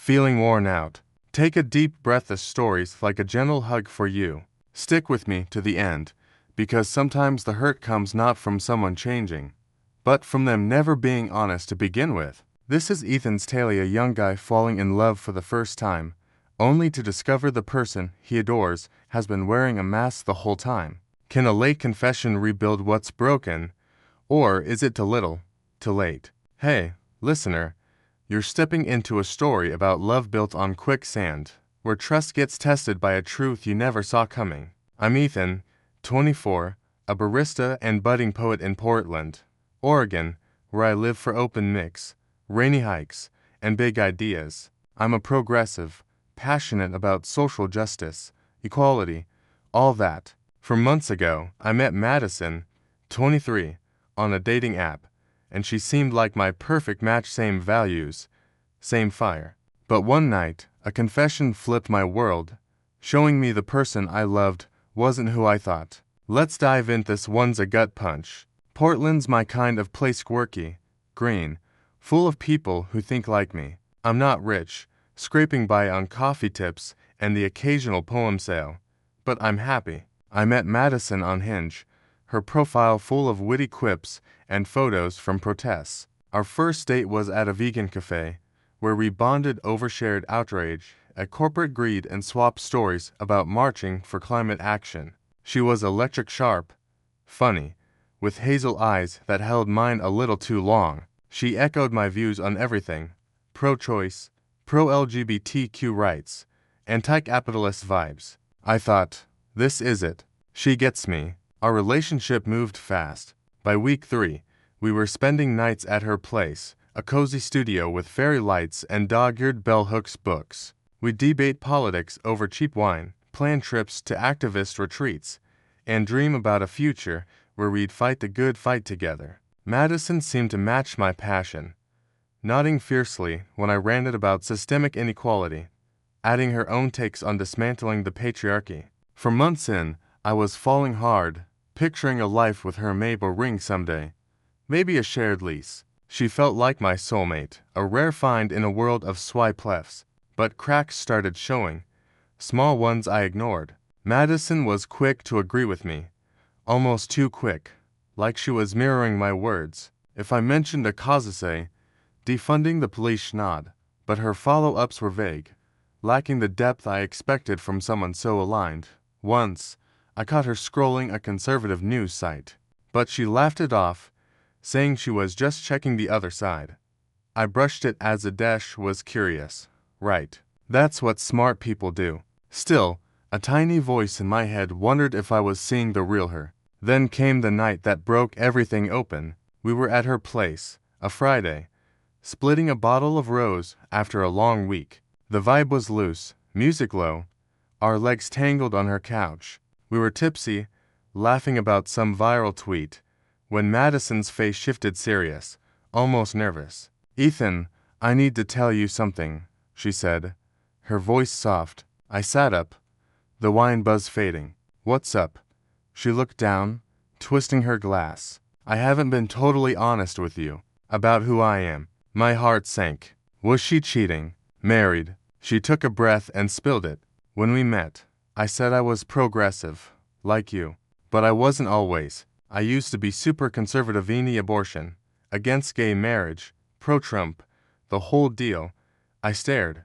Feeling worn out? Take a deep breath. The story's like a gentle hug for you. Stick with me to the end, because sometimes the hurt comes not from someone changing, but from them never being honest to begin with. This is Ethan's tale, a young guy falling in love for the first time, only to discover the person he adores has been wearing a mask the whole time. Can a late confession rebuild what's broken, or is it too little, too late? Hey, listener, you're stepping into a story about love built on quicksand, where trust gets tested by a truth you never saw coming. I'm Ethan, 24, a barista and budding poet in Portland, Oregon, where I live for open mix, rainy hikes, and big ideas. I'm a progressive, passionate about social justice, equality, all that. From months ago, I met Madison, 23, on a dating app, and she seemed like my perfect match. Same values, same fire. But one night, a confession flipped my world, showing me the person I loved wasn't who I thought. Let's dive in. This one's a gut punch. Portland's my kind of place, quirky, green, full of people who think like me. I'm not rich, scraping by on coffee tips and the occasional poem sale, but I'm happy. I met Madison on Hinge, her profile full of witty quips and photos from protests. Our first date was at a vegan cafe, where we bonded over shared outrage at corporate greed and swapped stories about marching for climate action. She was electric sharp, funny, with hazel eyes that held mine a little too long. She echoed my views on everything: pro-choice, pro-LGBTQ rights, anti-capitalist vibes. I thought, this is it. She gets me. Our relationship moved fast. By week 3, we were spending nights at her place, a cozy studio with fairy lights and dog-eared bell hooks books. We'd debate politics over cheap wine, plan trips to activist retreats, and dream about a future where we'd fight the good fight together. Madison seemed to match my passion, nodding fiercely when I ranted about systemic inequality, adding her own takes on dismantling the patriarchy. For months in, I was falling hard, picturing a life with her, maybe a ring someday, maybe a shared lease. She felt like my soulmate, a rare find in a world of swipe-lefts, but cracks started showing, small ones I ignored. Madison was quick to agree with me, almost too quick, like she was mirroring my words. If I mentioned a cause, defunding the police, she'd nod, but her follow-ups were vague, lacking the depth I expected from someone so aligned. Once, I caught her scrolling a conservative news site, but she laughed it off, saying she was just checking the other side. I brushed it as a dash was curious. Right. That's what smart people do. Still, a tiny voice in my head wondered if I was seeing the real her. Then came the night that broke everything open. We were at her place, a Friday, splitting a bottle of rose after a long week. The vibe was loose, music low, our legs tangled on her couch. We were tipsy, laughing about some viral tweet, when Madison's face shifted serious, almost nervous. Ethan, I need to tell you something, she said, her voice soft. I sat up, the wine buzz fading. What's up? She looked down, twisting her glass. I haven't been totally honest with you about who I am. My heart sank. Was she cheating? Married? She took a breath and spilled it. When we met, I said I was progressive, like you, but I wasn't always. I used to be super conservative, any abortion, against gay marriage, pro-Trump, the whole deal. I stared,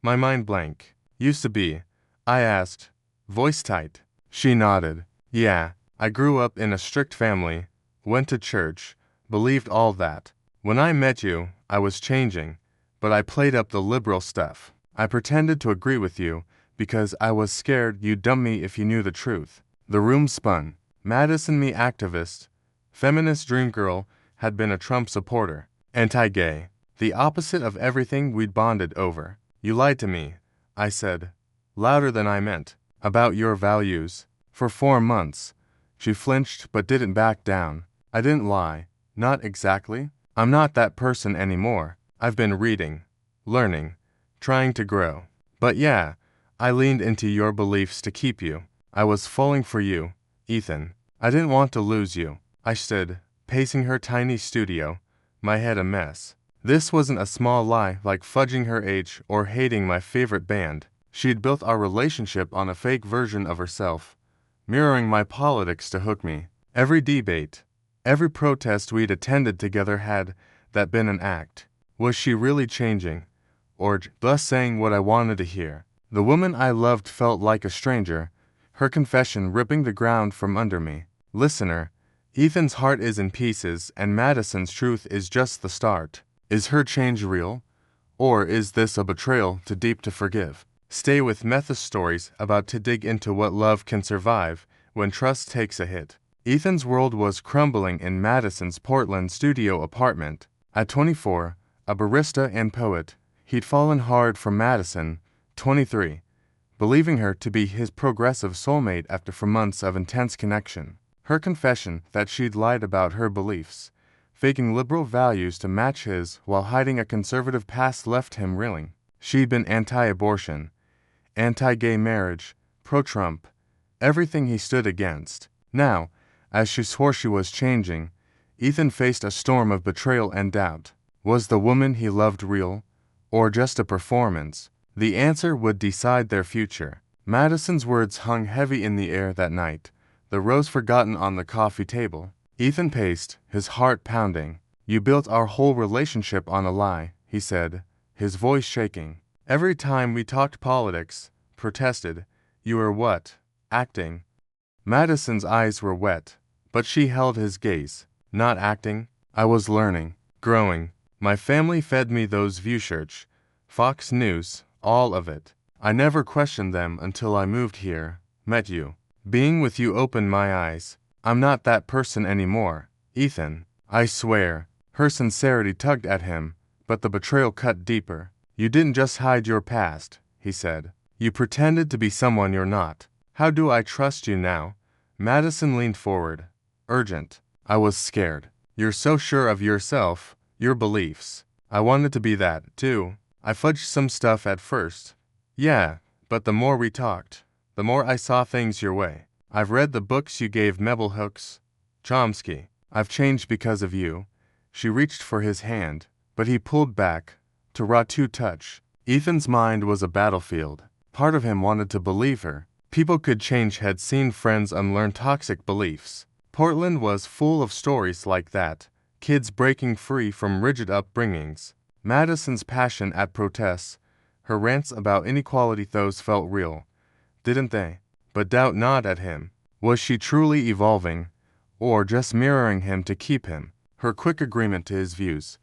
my mind blank. Used to be, I asked, voice tight. She nodded. Yeah, I grew up in a strict family, went to church, believed all that. When I met you, I was changing, but I played up the liberal stuff. I pretended to agree with you because I was scared you'd dump me if you knew the truth. The room spun. Madison, me activist, feminist dream girl, had been a Trump supporter, anti-gay, the opposite of everything we'd bonded over. You lied to me, I said, louder than I meant, about your values. For 4 months, she flinched but didn't back down. I didn't lie, not exactly. I'm not that person anymore. I've been reading, learning, trying to grow. But yeah, I leaned into your beliefs to keep you. I was falling for you, Ethan. I didn't want to lose you. I stood, pacing her tiny studio, my head a mess. This wasn't a small lie like fudging her age or hating my favorite band. She'd built our relationship on a fake version of herself, mirroring my politics to hook me. Every debate, every protest we'd attended together had that been an act. Was she really changing? Or just saying what I wanted to hear? The woman I loved felt like a stranger, her confession ripping the ground from under me. Listener, Ethan's heart is in pieces and Madison's truth is just the start. Is her change real? Or is this a betrayal too deep to forgive? Stay with Metha's stories about to dig into what love can survive when trust takes a hit. Ethan's world was crumbling in Madison's Portland studio apartment. At 24, a barista and poet, he'd fallen hard for Madison, 23, believing her to be his progressive soulmate after 4 months of intense connection. Her confession that she'd lied about her beliefs, faking liberal values to match his while hiding a conservative past, left him reeling. She'd been anti-abortion, anti-gay marriage, pro-Trump, everything he stood against. Now, as she swore she was changing, Ethan faced a storm of betrayal and doubt. Was the woman he loved real, or just a performance? The answer would decide their future. Madison's words hung heavy in the air that night, the rose forgotten on the coffee table. Ethan paced, his heart pounding. You built our whole relationship on a lie, he said, his voice shaking. Every time we talked politics, protested, you were what? Acting. Madison's eyes were wet, but she held his gaze. Not acting. I was learning, growing. My family fed me those view shirts, Fox News, all of it. I never questioned them until I moved here, met you. Being with you opened my eyes. I'm not that person anymore, Ethan. I swear. Her sincerity tugged at him, but the betrayal cut deeper. You didn't just hide your past, he said. You pretended to be someone you're not. How do I trust you now? Madison leaned forward, urgent. I was scared. You're so sure of yourself, your beliefs. I wanted to be that, too. I fudged some stuff at first. Yeah, but the more we talked, the more I saw things your way. I've read the books you gave Hooks, Chomsky. I've changed because of you. She reached for his hand, but he pulled back, to raw to touch. Ethan's mind was a battlefield. Part of him wanted to believe her. People could change, had seen friends unlearn toxic beliefs. Portland was full of stories like that, kids breaking free from rigid upbringings. Madison's passion at protests, her rants about inequality, those felt real, didn't they? But doubt gnawed at him. Was she truly evolving, or just mirroring him to keep him? Her quick agreement to his views,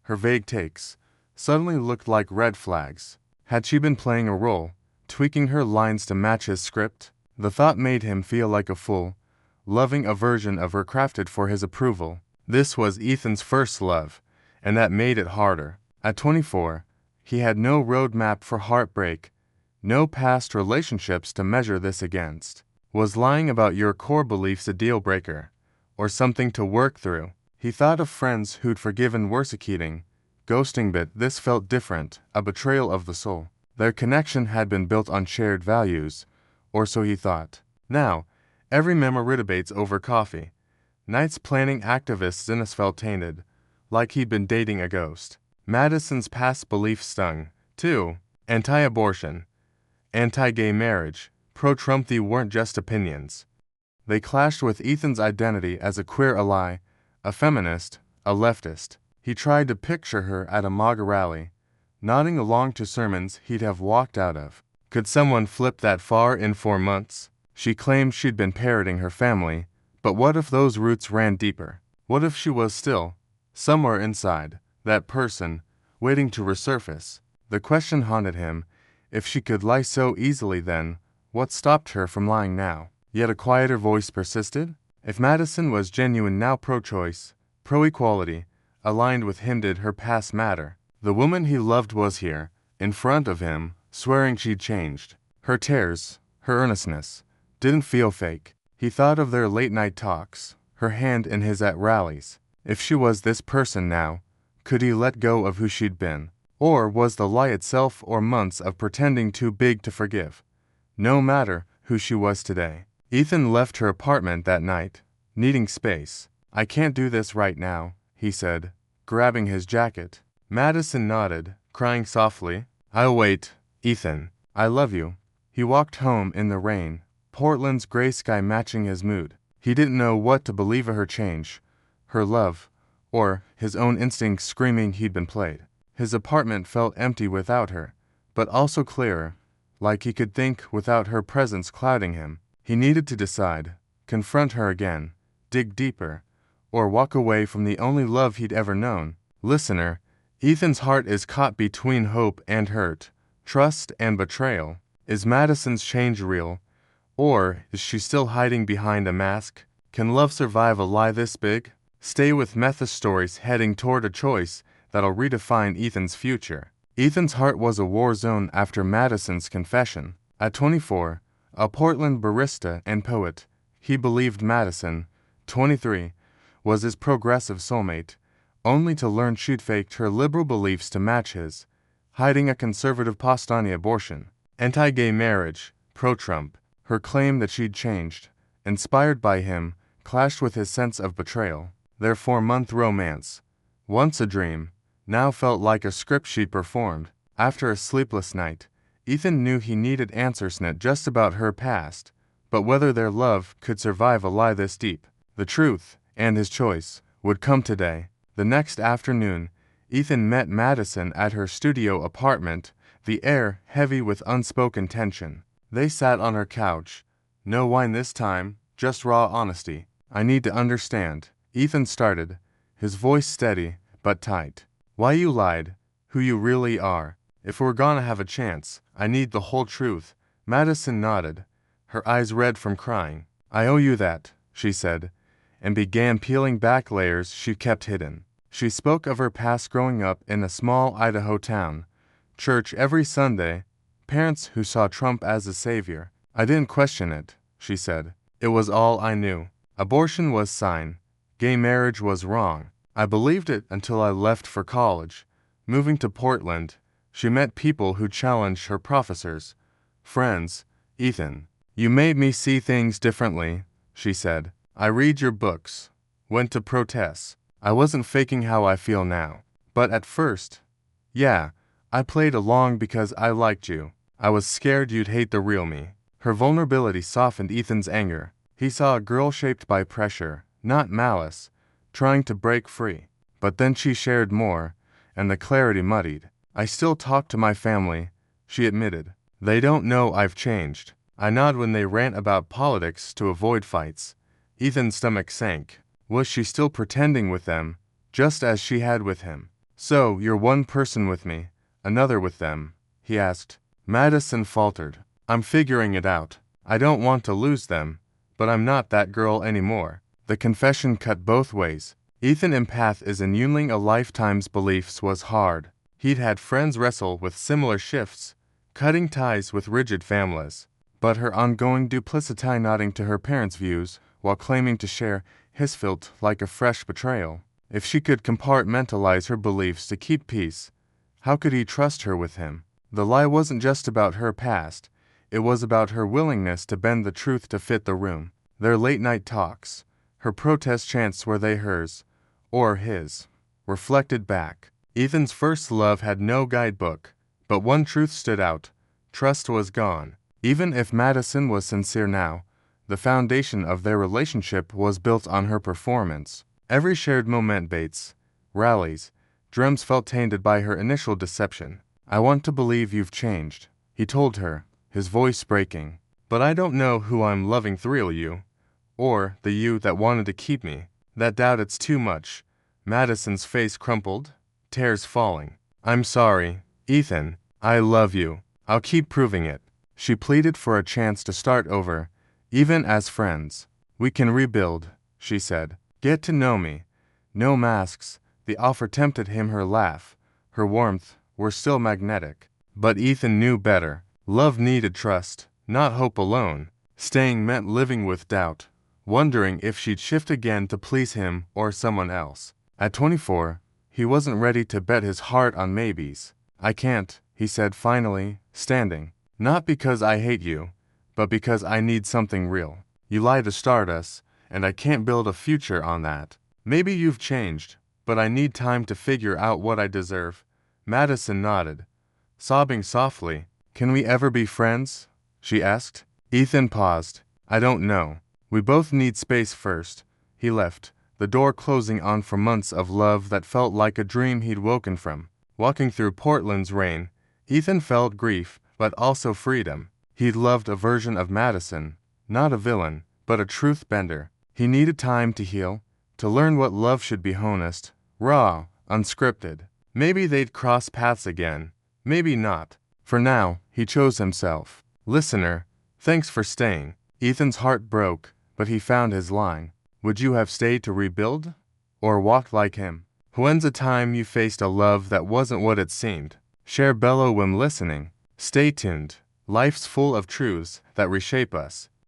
her vague takes, suddenly looked like red flags. Had she been playing a role, tweaking her lines to match his script? The thought made him feel like a fool, loving a version of her crafted for his approval. This was Ethan's first love, and that made it harder. At 24, he had no roadmap for heartbreak, no past relationships to measure this against. Was lying about your core beliefs a deal breaker, or something to work through? He thought of friends who'd forgiven persecuting, ghosting, but this felt different, a betrayal of the soul. Their connection had been built on shared values, or so he thought. Now, every memory debates over coffee. Nights planning activists Dennis felt tainted, like he'd been dating a ghost. Madison's past beliefs stung, too. Anti-abortion, anti-gay marriage, pro-Trump, they weren't just opinions. They clashed with Ethan's identity as a queer ally, a feminist, a leftist. He tried to picture her at a MAGA rally, nodding along to sermons he'd have walked out of. Could someone flip that far in 4 months? She claimed she'd been parroting her family, but what if those roots ran deeper? What if she was still, somewhere inside, that person, waiting to resurface? The question haunted him. If she could lie so easily, then what stopped her from lying now? Yet a quieter voice persisted. If Madison was genuine now, pro-choice, pro-equality, aligned with him, did her past matter? The woman he loved was here, in front of him, swearing she'd changed. Her tears, her earnestness, didn't feel fake. He thought of their late-night talks, her hand in his at rallies. If she was this person now, could he let go of who she'd been? Or was the lie itself, or months of pretending, too big to forgive? No matter who she was today. Ethan left her apartment that night, needing space. I can't do this right now, he said, grabbing his jacket. Madison nodded, crying softly. I'll wait, Ethan. I love you. He walked home in the rain, Portland's gray sky matching his mood. He didn't know what to believe of her change, her love, or his own instincts screaming he'd been played. His apartment felt empty without her, but also clearer, like he could think without her presence clouding him. He needed to decide, confront her again, dig deeper, or walk away from the only love he'd ever known. Listener, Ethan's heart is caught between hope and hurt, trust and betrayal. Is Madison's change real, or is she still hiding behind a mask? Can love survive a lie this big? Stay with Metha's stories heading toward a choice that'll redefine Ethan's future. Ethan's heart was a war zone after Madison's confession. At 24, a Portland barista and poet, he believed Madison, 23, was his progressive soulmate, only to learn she'd faked her liberal beliefs to match his, hiding a conservative post on abortion, anti-gay marriage, pro-Trump. Her claim that she'd changed, inspired by him, clashed with his sense of betrayal. Their 4-month romance, once a dream, now felt like a script she'd performed. After a sleepless night, Ethan knew he needed answers not just about her past, but whether their love could survive a lie this deep. The truth, and his choice, would come today. The next afternoon, Ethan met Madison at her studio apartment, the air heavy with unspoken tension. They sat on her couch. No wine this time, just raw honesty. I need to understand, Ethan started, his voice steady but tight. Why you lied, who you really are. If we're gonna have a chance, I need the whole truth. Madison nodded, her eyes red from crying. I owe you that, she said, and began peeling back layers she kept hidden. She spoke of her past growing up in a small Idaho town, church every Sunday, parents who saw Trump as a savior. I didn't question it, she said. It was all I knew. Abortion was sign. Gay marriage was wrong. I believed it until I left for college. Moving to Portland, she met people who challenged her professors. Friends, Ethan, you made me see things differently, she said. I read your books. Went to protests. I wasn't faking how I feel now. But at first, yeah, I played along because I liked you. I was scared you'd hate the real me. Her vulnerability softened Ethan's anger. He saw a girl shaped by pressure, not malice, trying to break free. But then she shared more, and the clarity muddied. I still talk to my family, she admitted. They don't know I've changed. I nod when they rant about politics to avoid fights. Ethan's stomach sank. Was she still pretending with them, just as she had with him? So, you're one person with me, another with them, he asked. Madison faltered. I'm figuring it out. I don't want to lose them, but I'm not that girl anymore. The confession cut both ways. Ethan empath is unyielding a lifetime's beliefs was hard. He'd had friends wrestle with similar shifts, cutting ties with rigid families. But her ongoing duplicity nodding to her parents' views, while claiming to share his felt like a fresh betrayal. If she could compartmentalize her beliefs to keep peace, how could he trust her with him? The lie wasn't just about her past, it was about her willingness to bend the truth to fit the room. Their late-night talks, her protest chants were they hers, or his, reflected back. Ethan's first love had no guidebook, but one truth stood out. Trust was gone. Even if Madison was sincere now, the foundation of their relationship was built on her performance. Every shared moment baits, rallies, drums felt tainted by her initial deception. I want to believe you've changed, he told her, his voice breaking. But I don't know who I'm loving the real you, or the you that wanted to keep me. That doubt it's too much. Madison's face crumpled, tears falling. I'm sorry, Ethan. I love you. I'll keep proving it. She pleaded for a chance to start over, even as friends. We can rebuild, she said. Get to know me. No masks. The offer tempted him. Her laugh, her warmth, were still magnetic. But Ethan knew better. Love needed trust, not hope alone. Staying meant living with doubt, wondering if she'd shift again to please him or someone else. At 24, he wasn't ready to bet his heart on maybes. I can't, he said finally, standing. Not because I hate you, but because I need something real. You lie to start us, and I can't build a future on that. Maybe you've changed, but I need time to figure out what I deserve. Madison nodded, sobbing softly. Can we ever be friends? She asked. Ethan paused. I don't know. We both need space first. He left, the door closing on for months of love that felt like a dream he'd woken from. Walking through Portland's rain, Ethan felt grief, but also freedom. He'd loved a version of Madison, not a villain, but a truth bender. He needed time to heal, to learn what love should be honest, raw, unscripted. Maybe they'd cross paths again, maybe not. For now, he chose himself. Listener, thanks for staying. Ethan's heart broke, but he found his line. Would you have stayed to rebuild? Or walked like him? When's a time you faced a love that wasn't what it seemed? Share bellow when listening. Stay tuned. Life's full of truths that reshape us.